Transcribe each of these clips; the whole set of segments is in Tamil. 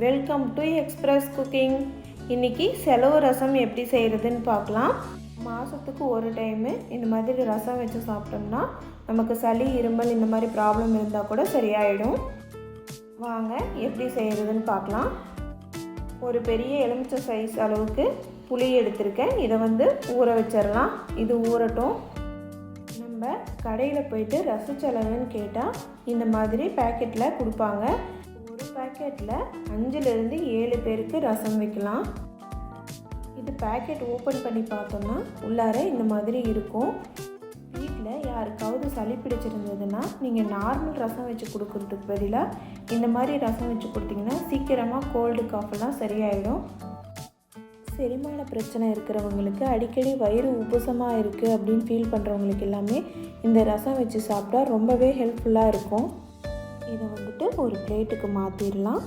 Welcome to express cooking. இன்றைக்கி செலவு ரசம் எப்படி செய்கிறதுன்னு பார்க்கலாம். மாதத்துக்கு ஒரு டைமு இந்த மாதிரி ரசம் வச்சு சாப்பிட்டோம்னா நமக்கு சளி இருமல் இந்த மாதிரி ப்ராப்ளம் இருந்தால் கூட சரியாயிடும். வாங்க எப்படி செய்கிறதுன்னு பார்க்கலாம். ஒரு பெரிய எலுமிச்சை சைஸ் அளவுக்கு புளி எடுத்திருக்கேன். இதை ஊற வச்சிடலாம். இது ஊறட்டும். நம்ம கடையில் போயிட்டு ரசச்செலவுன்னு கேட்டால் இந்த மாதிரி பேக்கெட்டில் கொடுப்பாங்க. ஒரு பேக்கெட்டில் 5லேருந்து 7 பேருக்கு ரசம் வைக்கலாம். இது பேக்கெட் ஓப்பன் பண்ணி பார்த்தோம்னா உள்ளார இந்த மாதிரி இருக்கும். வீட்டில் யாருக்காவது சளி பிடிச்சிருந்ததுன்னா நீங்கள் நார்மல் ரசம் வச்சு கொடுக்குறதுக்கு பதிலாக இந்த மாதிரி ரசம் வச்சு கொடுத்தீங்கன்னா சீக்கிரமாக கோல்டு காஃபெல்லாம் சரியாயிடும். செரிமான பிரச்சனை இருக்கிறவங்களுக்கு, அடிக்கடி வயிறு உப்புசமாக இருக்குது அப்படின்னு ஃபீல் பண்ணுறவங்களுக்கு எல்லாமே இந்த ரசம் வச்சு சாப்பிட்டா ரொம்பவே ஹெல்ப்ஃபுல்லாக இருக்கும். இதை ஒரு பிளேட்டுக்கு மாற்றிடலாம்.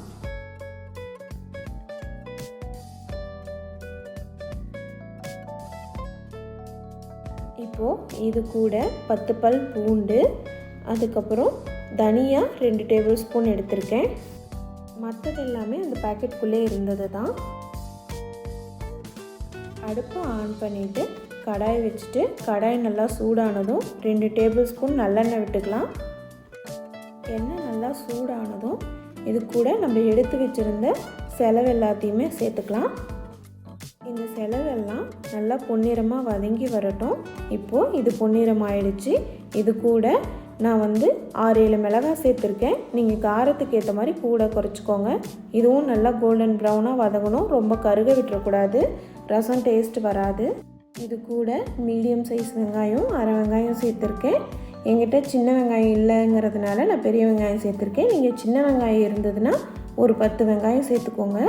இப்போது இது கூட 10 பல் பூண்டு, அதுக்கப்புறம் தனியா 2 டேபிள் ஸ்பூன் எடுத்திருக்கேன். மற்றது எல்லாமே அந்த பேக்கெட்டுக்குள்ளே இருந்தது தான். அடுப்பை ஆன் பண்ணிவிட்டு கடாய் வச்சுட்டு கடாய் நல்லா சூடானதும் 2 டேபிள் ஸ்பூன் நல்லெண்ணெய் விட்டுக்கலாம். எண்ணெய் நல்லா சூடானதும் இது கூட நம்ம எடுத்து வச்சுருந்த செலவு எல்லாத்தையுமே சேர்த்துக்கலாம். இந்த செலவெல்லாம் நல்லா பொன்னிறமாக வதங்கி வரட்டும். இப்போது இது பொன்னிறம் ஆயிடுச்சு. இது கூட நான் 6-7 மிளகாய் சேர்த்துருக்கேன். நீங்கள் காரத்துக்கு ஏற்ற மாதிரி கூட குறைச்சிக்கோங்க. இதுவும் நல்லா கோல்டன் ப்ரௌனாக வதங்கணும். ரொம்ப கருக விட்டுறக்கூடாது, ரசம் டேஸ்ட் வராது. இது கூட மீடியம் சைஸ் வெங்காயம், அரை வெங்காயம் சேர்த்துருக்கேன். என்கிட்ட சின்ன வெங்காயம் இல்லைங்கிறதுனால நான் பெரிய வெங்காயம் சேர்த்துருக்கேன். நீங்கள் சின்ன வெங்காயம் இருந்ததுன்னா ஒரு 10 வெங்காயம் சேர்த்துக்கோங்க.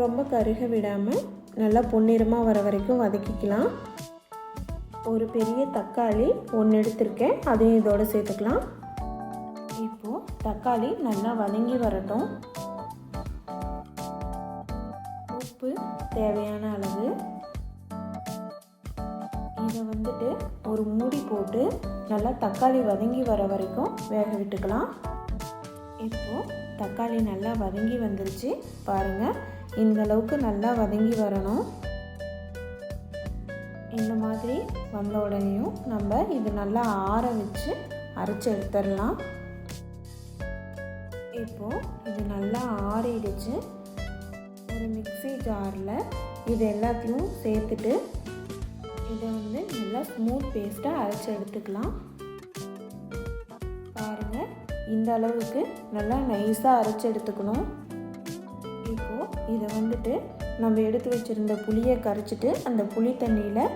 ரொம்ப கருக விடாமல் நல்லா பொன்னிறமாக வர வரைக்கும் வதக்கிக்கலாம். ஒரு பெரிய தக்காளி 1 எடுத்திருக்கேன், அதையும் இதோடு சேர்த்துக்கலாம். இப்போது தக்காளி நல்லா வதங்கி வரட்டும். உப்பு தேவையான அளவு. இதை ஒரு மூடி போட்டு நல்லா தக்காளி வதங்கி வர வரைக்கும் வேக விட்டுக்கலாம். இப்போது தக்காளி நல்லா வதங்கி வந்துருச்சு பாருங்கள். இந்த அளவுக்கு நல்லா வதங்கி வரணும். இந்த மாதிரி வந்த உடனேயும் நம்ம இது நல்லா ஆற வச்சு அரைச்சி எடுத்துடலாம். இப்போது இது நல்லா ஆறிடுச்சு. ஒரு மிக்ஸி ஜாரில் இது எல்லாத்தையும் சேர்த்துட்டு இதை நல்லா ஸ்மூத் பேஸ்ட்டாக அரைச்சி எடுத்துக்கலாம். பாருங்கள், இந்த அளவுக்கு நல்லா நைஸாக அரைச்சி எடுத்துக்கணும். இப்போது இதை நம்ம எடுத்து வச்சுருந்த புளியை கரைச்சிட்டு அந்த புளி தண்ணியில்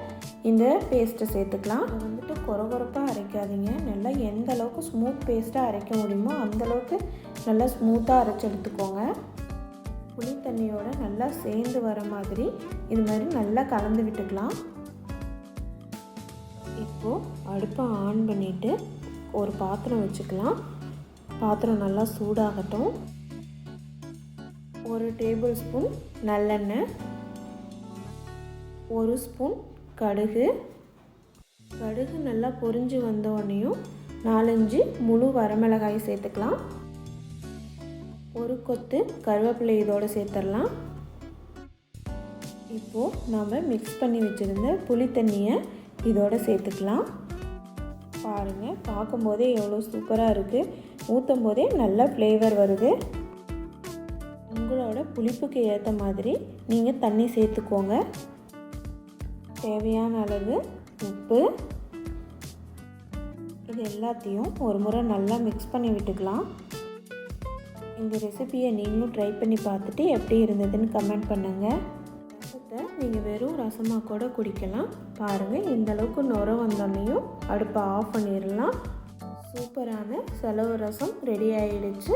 இந்த பேஸ்ட்டை சேர்த்துக்கலாம். அதை கொரகொரப்பாக அரைக்காதீங்க. நல்லா எந்த அளவுக்கு ஸ்மூத் பேஸ்ட்டாக அரைக்க முடியுமோ அந்தளவுக்கு நல்லா ஸ்மூத்தாக அரைச்சி எடுத்துக்கோங்க. புளி தண்ணியோடு நல்லா சேர்ந்து வர மாதிரி இது மாதிரி நல்லா கலந்து விட்டுக்கலாம். இப்போது அடுப்பை ஆன் பண்ணிவிட்டு ஒரு பாத்திரம் வச்சுக்கலாம். பாத்திரம் நல்லா சூடாகட்டும். 1 டேபிள் ஸ்பூன் நல்லெண்ணெய், 1 ஸ்பூன் கடுகு. கடுகு நல்லா பொரிஞ்சு வந்தோடனையும் 4-5 முழு வரமிளகாய் சேர்த்துக்கலாம். 1 கொத்து கருவேப்பிலை இதோடு சேர்த்துடலாம். இப்போது நாம் மிக்ஸ் பண்ணி வச்சுருந்த புளி தண்ணியை இதோடு சேர்த்துக்கலாம். பாருங்கள், பார்க்கும்போதே எவ்வளோ சூப்பராக இருக்குது. ஊற்றும் போதே நல்ல ஃப்ளேவர் வருது. உங்களோட புளிப்புக்கு ஏற்ற மாதிரி நீங்கள் தண்ணி சேர்த்துக்கோங்க. தேவையான அளவு உப்பு. இது எல்லாத்தையும் ஒரு முறை நல்லா மிக்ஸ் பண்ணி விட்டுக்கலாம். இந்த ரெசிபியை நீங்களும் ட்ரை பண்ணி பார்த்துட்டு எப்படி இருந்ததுன்னு கமெண்ட் பண்ணுங்கள். ரசத்தை நீங்கள் வெறும் ரசமாக கூட குடிக்கலாம். பாருங்கள், இந்த அளவுக்கு நுர வந்தோடனையும் அடுப்பை ஆஃப் பண்ணிடலாம். சூப்பரான செலவு ரசம் ரெடி ஆகிடுச்சு.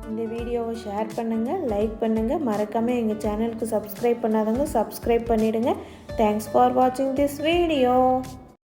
இந்த வீடியோவை ஷேர் பண்ணுங்கள், லைக் பண்ணுங்கள். மறக்காமல் எங்கள் சேனலுக்கு சப்ஸ்கிரைப் பண்ணாதவங்க சப்ஸ்கிரைப் பண்ணிவிடுங்க. தேங்க்ஸ் ஃபார் வாட்சிங் திஸ் வீடியோ.